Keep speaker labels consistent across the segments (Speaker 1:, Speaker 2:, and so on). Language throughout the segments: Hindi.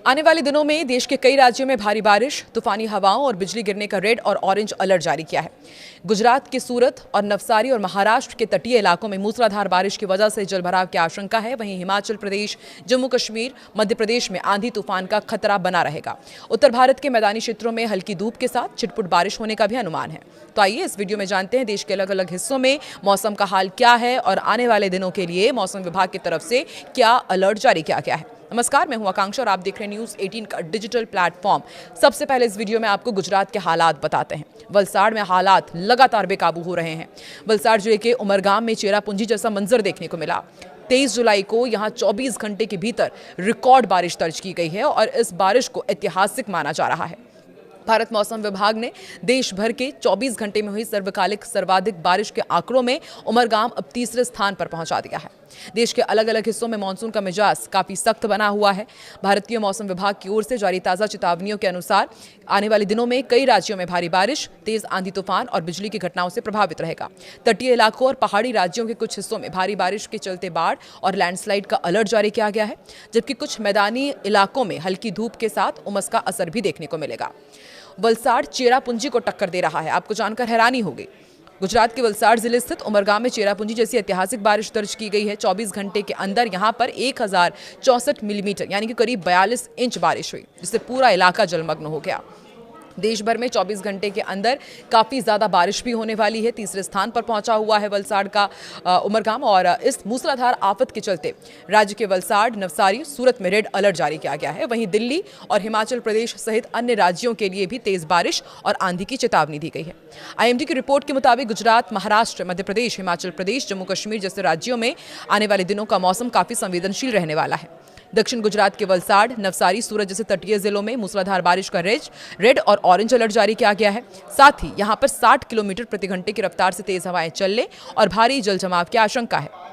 Speaker 1: आने वाले दिनों में देश के कई राज्यों में भारी बारिश, तूफानी हवाओं और बिजली गिरने का रेड और ऑरेंज अलर्ट जारी किया है। गुजरात के सूरत और नवसारी और महाराष्ट्र के तटीय इलाकों में मूसलाधार बारिश की वजह से जलभराव की आशंका है। वहीं हिमाचल प्रदेश, जम्मू कश्मीर, मध्य प्रदेश में आंधी तूफान का खतरा बना रहेगा। उत्तर भारत के मैदानी क्षेत्रों में हल्की धूप के साथ छिटपुट बारिश होने का भी अनुमान है। तो आइए इस वीडियो में जानते हैं देश के अलग अलग हिस्सों में मौसम का हाल क्या है और आने वाले दिनों के लिए मौसम विभाग की तरफ से क्या अलर्ट जारी किया गया है। नमस्कार, मैं हूं आकांक्षा और आप देख रहे हैं न्यूज़ 18 का डिजिटल प्लेटफॉर्म। सबसे पहले इस वीडियो में आपको गुजरात के हालात बताते हैं। वलसाड़ में हालात लगातार बेकाबू हो रहे हैं। वलसाड़ जिले के उमरगाम में चेरापूंजी जैसा मंजर देखने को मिला। 23 जुलाई को यहां 24 घंटे के भीतर रिकॉर्ड बारिश दर्ज की गई है और इस बारिश को ऐतिहासिक माना जा रहा है। भारत मौसम विभाग ने देश भर के 24 घंटे में हुई सर्वकालिक सर्वाधिक बारिश के आंकड़ों में उमरगाम अब तीसरे स्थान पर पहुंचा दिया है। देश के अलग अलग हिस्सों में मानसून का मिजाज काफी सख्त बना हुआ है। भारतीय मौसम विभाग की ओर से जारी ताजा चेतावनियों के अनुसार आने वाले दिनों में कई राज्यों में भारी बारिश, तेज आंधी तूफान और बिजली की घटनाओं से प्रभावित रहेगा। तटीय इलाकों और पहाड़ी राज्यों के कुछ हिस्सों में भारी बारिश के चलते बाढ़ और लैंडस्लाइड का अलर्ट जारी किया गया है, जबकि कुछ मैदानी इलाकों में हल्की धूप के साथ उमस का असर भी देखने को मिलेगा। वलसाड़ चेरापूंजी को टक्कर दे रहा है। आपको जानकर हैरानी होगी, गुजरात के वलसाड़ जिले स्थित उमरगाम में चेरापूंजी जैसी ऐतिहासिक बारिश दर्ज की गई है। 24 घंटे के अंदर यहां पर 1064 मिलीमीटर यानी कि करीब 42 इंच बारिश हुई, जिससे पूरा इलाका जलमग्न हो गया। देश भर में 24 घंटे के अंदर काफ़ी ज़्यादा बारिश भी होने वाली है। तीसरे स्थान पर पहुंचा हुआ है वलसाड़ का उमरगाम और इस मूसलाधार आफत के चलते राज्य के वलसाड़, नवसारी, सूरत में रेड अलर्ट जारी किया गया है। वहीं दिल्ली और हिमाचल प्रदेश सहित अन्य राज्यों के लिए भी तेज बारिश और आंधी की चेतावनी दी गई है। IMD की रिपोर्ट के मुताबिक गुजरात, महाराष्ट्र, मध्य प्रदेश, हिमाचल प्रदेश, जम्मू कश्मीर जैसे राज्यों में आने वाले दिनों का मौसम काफ़ी संवेदनशील रहने वाला है। दक्षिण गुजरात के वलसाड़, नवसारी, सूरत जैसे तटीय जिलों में मूसलाधार बारिश का रेड और ऑरेंज अलर्ट जारी किया गया है। साथ ही यहां पर 60 किलोमीटर प्रति घंटे की रफ्तार से तेज हवाएं चलने और भारी जल जमाव की आशंका है।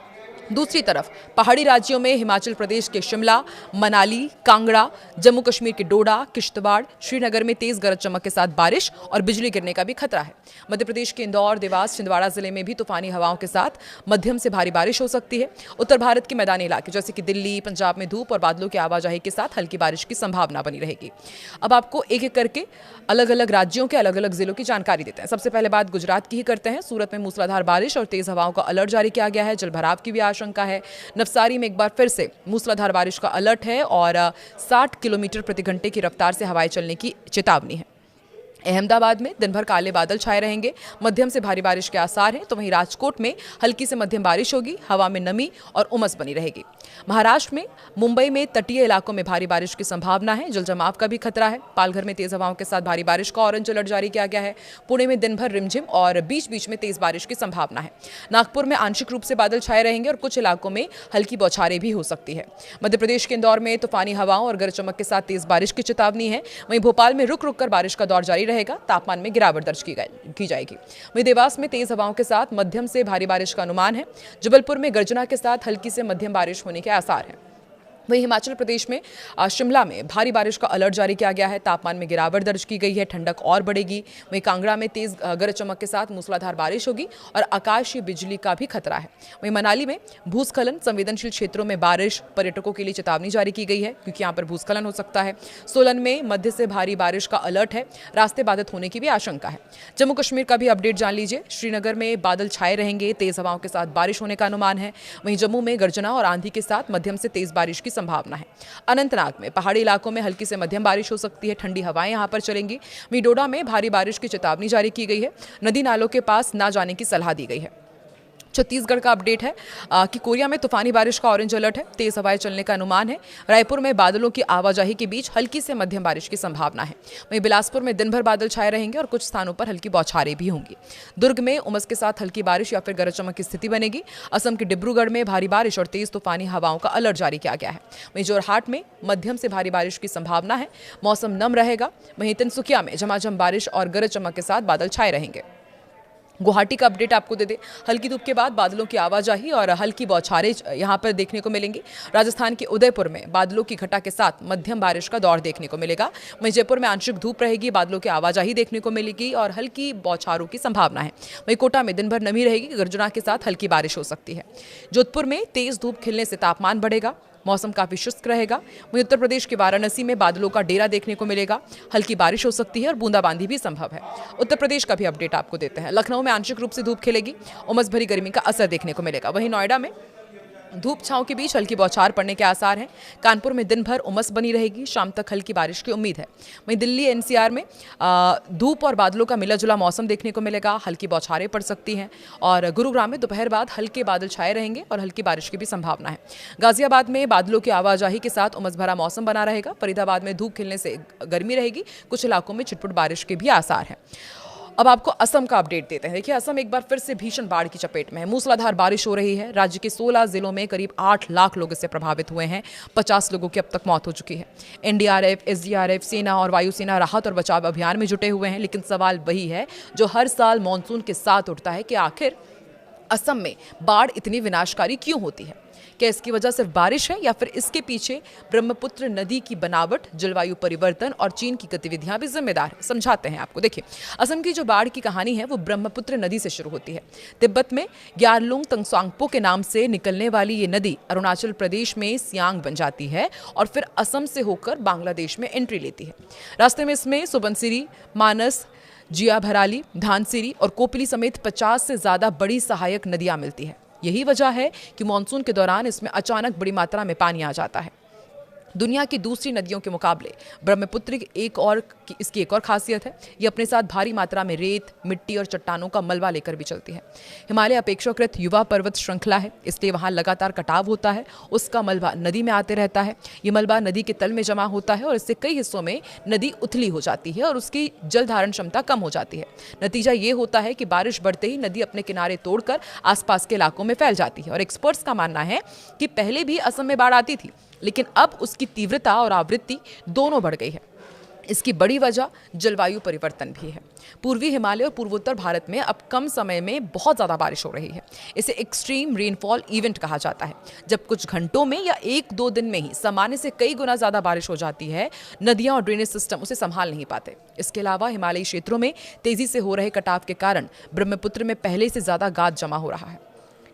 Speaker 1: दूसरी तरफ पहाड़ी राज्यों में हिमाचल प्रदेश के शिमला, मनाली, कांगड़ा, जम्मू कश्मीर के डोडा, किश्तवाड़, श्रीनगर में तेज गरज चमक के साथ बारिश और बिजली गिरने का भी खतरा है। मध्य प्रदेश के इंदौर, देवास, छिंदवाड़ा जिले में भी तूफानी हवाओं के साथ मध्यम से भारी बारिश हो सकती है। उत्तर भारत के मैदानी इलाके जैसे कि दिल्ली, पंजाब में धूप और बादलों की आवाजाही के साथ हल्की बारिश की संभावना बनी रहेगी। अब आपको एक एक करके अलग अलग राज्यों के अलग अलग जिलों की जानकारी देते हैं। सबसे पहले बात गुजरात की ही करते हैं। सूरत में मूसलाधार बारिश और तेज हवाओं का अलर्ट जारी किया गया है। जलभराव की भी आशंका है। नवसारी में एक बार फिर से मूसलाधार बारिश का अलर्ट है और 60 किलोमीटर प्रति घंटे की रफ्तार से हवाएं चलने की चेतावनी है। अहमदाबाद में दिन भर काले बादल छाए रहेंगे, मध्यम से भारी बारिश के आसार हैं। तो वहीं राजकोट में हल्की से मध्यम बारिश होगी, हवा में नमी और उमस बनी रहेगी। महाराष्ट्र में मुंबई में तटीय इलाकों में भारी बारिश की संभावना है। जल जमाव का भी खतरा है। पालघर में तेज हवाओं के साथ भारी बारिश का ऑरेंज अलर्ट जारी किया गया है। पुणे में दिन भर रिमझिम और बीच बीच में तेज बारिश की संभावना है। नागपुर में आंशिक रूप से बादल छाए रहेंगे और कुछ इलाकों में हल्की बौछारें भी हो सकती है। मध्य प्रदेश के इंदौर में तूफानी हवाओं और गरज चमक के साथ तेज बारिश की चेतावनी है। वहीं भोपाल में रुक रुक कर बारिश का दौर जारी रहेगा। तापमान में गिरावट दर्ज की जाएगी। वहीं देवास में तेज हवाओं के साथ मध्यम से भारी बारिश का अनुमान है। जबलपुर में गर्जना के साथ हल्की से मध्यम बारिश होने के आसार हैं। वहीं हिमाचल प्रदेश में शिमला में भारी बारिश का अलर्ट जारी किया गया है। तापमान में गिरावट दर्ज की गई है। ठंडक और बढ़ेगी। वहीं कांगड़ा में तेज गरज चमक के साथ मूसलाधार बारिश होगी और आकाशीय बिजली का भी खतरा है। वहीं मनाली में भूस्खलन संवेदनशील क्षेत्रों में बारिश, पर्यटकों के लिए चेतावनी जारी की गई है क्योंकि यहाँ पर भूस्खलन हो सकता है। सोलन में मध्य से भारी बारिश का अलर्ट है। रास्ते बाधित होने की भी आशंका है। जम्मू कश्मीर का भी अपडेट जान लीजिए। श्रीनगर में बादल छाए रहेंगे, तेज हवाओं के साथ बारिश होने का अनुमान है। वहीं जम्मू में गर्जना और आंधी के साथ मध्यम से तेज बारिश की संभावना है। अनंतनाग में पहाड़ी इलाकों में हल्की से मध्यम बारिश हो सकती है। ठंडी हवाएं यहां पर चलेंगी। वहीं डोडा में भारी बारिश की चेतावनी जारी की गई है। नदी नालों के पास ना जाने की सलाह दी गई है। छत्तीसगढ़ का अपडेट है कि कोरिया में तूफानी बारिश का ऑरेंज अलर्ट है। तेज हवाएं चलने का अनुमान है। रायपुर में बादलों की आवाजाही के बीच हल्की से मध्यम बारिश की संभावना है। वहीं बिलासपुर में दिन भर बादल छाए रहेंगे और कुछ स्थानों पर हल्की बौछारें भी होंगी। दुर्ग में उमस के साथ हल्की बारिश या फिर गरज चमक की स्थिति बनेगी। असम के डिब्रूगढ़ में भारी बारिश और तेज तूफानी हवाओं का अलर्ट जारी किया गया है। वहीं जोरहाट में मध्यम से भारी बारिश की संभावना है। मौसम नम रहेगा। वहीं तिनसुकिया में झमाझम बारिश और गरज चमक के साथ बादल छाए रहेंगे। गुवाहाटी का अपडेट आपको दे दे। हल्की धूप के बाद बादलों की आवाजाही और हल्की बौछारें यहां पर देखने को मिलेंगी। राजस्थान के उदयपुर में बादलों की घटा के साथ मध्यम बारिश का दौर देखने को मिलेगा। वहीं जयपुर में आंशिक धूप रहेगी, बादलों की आवाजाही देखने को मिलेगी और हल्की बौछारों की संभावना है। वहीं कोटा में दिन भर नमी रहेगी, गर्जना के साथ हल्की बारिश हो सकती है। जोधपुर में तेज धूप खिलने से तापमान बढ़ेगा। मौसम काफी शुष्क रहेगा। वहीं उत्तर प्रदेश के वाराणसी में बादलों का डेरा देखने को मिलेगा, हल्की बारिश हो सकती है और बूंदाबांदी भी संभव है। उत्तर प्रदेश का भी अपडेट आपको देते हैं। लखनऊ में आंशिक रूप से धूप खिलेगी, उमस भरी गर्मी का असर देखने को मिलेगा। वहीं नोएडा में धूप छांव के बीच हल्की बौछार पड़ने के आसार हैं। कानपुर में दिन भर उमस बनी रहेगी, शाम तक हल्की बारिश की उम्मीद है। वहीं दिल्ली एनसीआर में धूप और बादलों का मिला जुला मौसम देखने को मिलेगा, हल्की बौछारें पड़ सकती हैं। और गुरुग्राम में दोपहर बाद हल्के बादल छाए रहेंगे और हल्की बारिश की भी संभावना है। गाजियाबाद में बादलों की आवाजाही के साथ उमस भरा मौसम बना रहेगा। फरीदाबाद में धूप खिलने से गर्मी रहेगी, कुछ इलाकों में छिटपुट बारिश के भी आसार हैं। अब आपको असम का अपडेट देते हैं। देखिए, असम एक बार फिर से भीषण बाढ़ की चपेट में है। मूसलाधार बारिश हो रही है। राज्य के 16 जिलों में करीब 8 लाख लोग इससे प्रभावित हुए हैं। 50 लोगों की अब तक मौत हो चुकी है। एनडीआरएफ, एसडीआरएफ, सेना और वायुसेना राहत और बचाव अभियान में जुटे हुए हैं। लेकिन सवाल वही है जो हर साल मानसून के साथ उठता है कि आखिर असम में बाढ़ इतनी विनाशकारी क्यों होती है? क्या इसकी वजह सिर्फ बारिश है या फिर इसके पीछे ब्रह्मपुत्र नदी की बनावट, जलवायु परिवर्तन और चीन की गतिविधियां भी जिम्मेदार है? समझाते हैं आपको। देखिए, असम की जो बाढ़ की कहानी है वो ब्रह्मपुत्र नदी से शुरू होती है। तिब्बत में ग्यारलुंग तंगसांगपो के नाम से निकलने वाली ये नदी अरुणाचल प्रदेश में सियांग बन जाती है और फिर असम से होकर बांग्लादेश में एंट्री लेती है। रास्ते में इसमें सुबनसिरी, मानस, जिया भराली, धानसिरी और कोपली समेत 50 से ज्यादा बड़ी सहायक नदियां मिलती है। यही वजह है कि मानसून के दौरान इसमें अचानक बड़ी मात्रा में पानी आ जाता है। दुनिया की दूसरी नदियों के मुकाबले ब्रह्मपुत्र इसकी एक और खासियत है, ये अपने साथ भारी मात्रा में रेत, मिट्टी और चट्टानों का मलबा लेकर भी चलती है। हिमालय अपेक्षाकृत युवा पर्वत श्रृंखला है, इसलिए वहाँ लगातार कटाव होता है। उसका मलबा नदी में आते रहता है। ये मलबा नदी के तल में जमा होता है और इससे कई हिस्सों में नदी उथली हो जाती है और उसकी जल धारण क्षमता कम हो जाती है। नतीजा ये होता है कि बारिश बढ़ते ही नदी अपने किनारे तोड़कर आसपास के इलाकों में फैल जाती है। और एक्सपर्ट्स का मानना है कि पहले भी असम में बाढ़ आती थी, लेकिन अब उसकी तीव्रता और आवृत्ति दोनों बढ़ गई है। इसकी बड़ी वजह जलवायु परिवर्तन भी है। पूर्वी हिमालय और पूर्वोत्तर भारत में अब कम समय में बहुत ज़्यादा बारिश हो रही है। इसे एक्सट्रीम रेनफॉल इवेंट कहा जाता है, जब कुछ घंटों में या 1-2 दिन में ही सामान्य से कई गुना ज़्यादा बारिश हो जाती है। नदियां और ड्रेनेज सिस्टम उसे संभाल नहीं पाते। इसके अलावा हिमालयी क्षेत्रों में तेजी से हो रहे कटाव के कारण ब्रह्मपुत्र में पहले से ज़्यादा गाद जमा हो रहा है।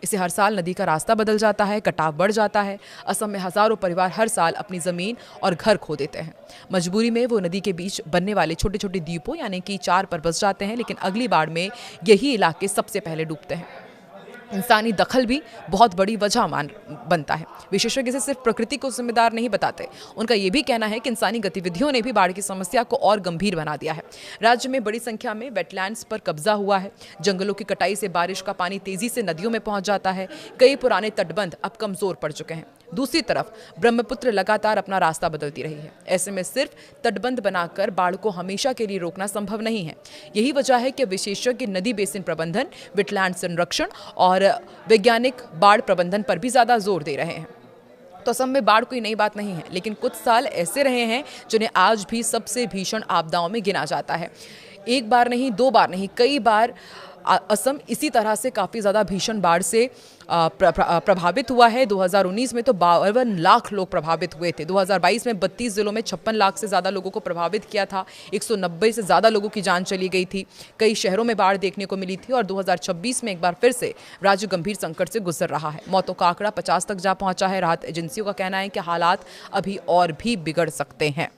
Speaker 1: इससे हर साल नदी का रास्ता बदल जाता है, कटाव बढ़ जाता है। असम में हजारों परिवार हर साल अपनी ज़मीन और घर खो देते हैं। मजबूरी में वो नदी के बीच बनने वाले छोटे छोटे द्वीपों यानी कि चार पर बस जाते हैं, लेकिन अगली बाढ़ में यही इलाके सबसे पहले डूबते हैं। इंसानी दखल भी बहुत बड़ी वजह बनता है। विशेषज्ञ इसे सिर्फ प्रकृति को जिम्मेदार नहीं बताते। उनका यह भी कहना है कि इंसानी गतिविधियों ने भी बाढ़ की समस्या को और गंभीर बना दिया है। राज्य में बड़ी संख्या में वेटलैंड्स पर कब्जा हुआ है। जंगलों की कटाई से बारिश का पानी तेजी से नदियों में पहुंच जाता है। कई पुराने तटबंध अब कमजोर पड़ चुके हैं। दूसरी तरफ ब्रह्मपुत्र लगातार अपना रास्ता बदलती रही है। ऐसे में सिर्फ तटबंध बनाकर बाढ़ को हमेशा के लिए रोकना संभव नहीं है। यही वजह है कि विशेषज्ञ नदी बेसिन प्रबंधन, वेटलैंड संरक्षण और वैज्ञानिक बाढ़ प्रबंधन पर भी ज्यादा जोर दे रहे हैं। तो असम में बाढ़ कोई नई बात नहीं है, लेकिन कुछ साल ऐसे रहे हैं जिन्हें आज भी सबसे भीषण आपदाओं में गिना जाता है। एक बार नहीं, 2 बार नहीं, कई बार असम इसी तरह से काफ़ी ज़्यादा भीषण बाढ़ से प्रभावित हुआ है। 2019 में तो 52 लाख लोग प्रभावित हुए थे। 2022 में 32 जिलों में 56 लाख से ज़्यादा लोगों को प्रभावित किया था। 190 से ज़्यादा लोगों की जान चली गई थी। कई शहरों में बाढ़ देखने को मिली थी और 2026 में एक बार फिर से राज्य गंभीर संकट से गुजर रहा है। मौतों का आंकड़ा 50 तक जा पहुंचा है। राहत एजेंसियों का कहना है कि हालात अभी और भी बिगड़ सकते हैं।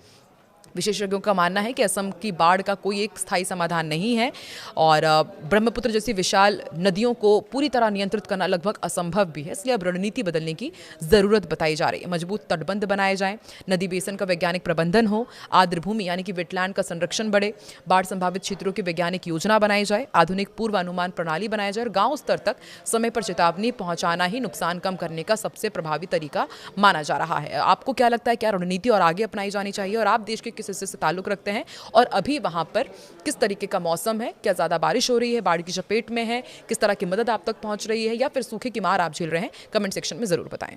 Speaker 1: विशेषज्ञों का मानना है कि असम की बाढ़ का कोई एक स्थायी समाधान नहीं है और ब्रह्मपुत्र जैसी विशाल नदियों को पूरी तरह नियंत्रित करना लगभग असंभव भी है। इसलिए अब रणनीति बदलने की ज़रूरत बताई जा रही है। मजबूत तटबंध बनाए जाएं, नदी बेसिन का वैज्ञानिक प्रबंधन हो, आर्द्र भूमि यानी कि वेटलैंड का संरक्षण बढ़े, बाढ़ संभावित क्षेत्रों की वैज्ञानिक योजना बनाई जाए, आधुनिक पूर्वानुमान प्रणाली बनाया जाए और गाँव स्तर तक समय पर चेतावनी पहुँचाना ही नुकसान कम करने का सबसे प्रभावी तरीका माना जा रहा है। आपको क्या लगता है, क्या रणनीति और आगे अपनाई जानी चाहिए और आप देश के किस हिस्से से ताल्लुक रखते हैं और अभी वहां पर किस तरीके का मौसम है? क्या ज्यादा बारिश हो रही है, बाढ़ की चपेट में है, किस तरह की मदद आप तक पहुंच रही है या फिर सूखे की मार आप झेल रहे हैं? कमेंट सेक्शन में जरूर बताएं।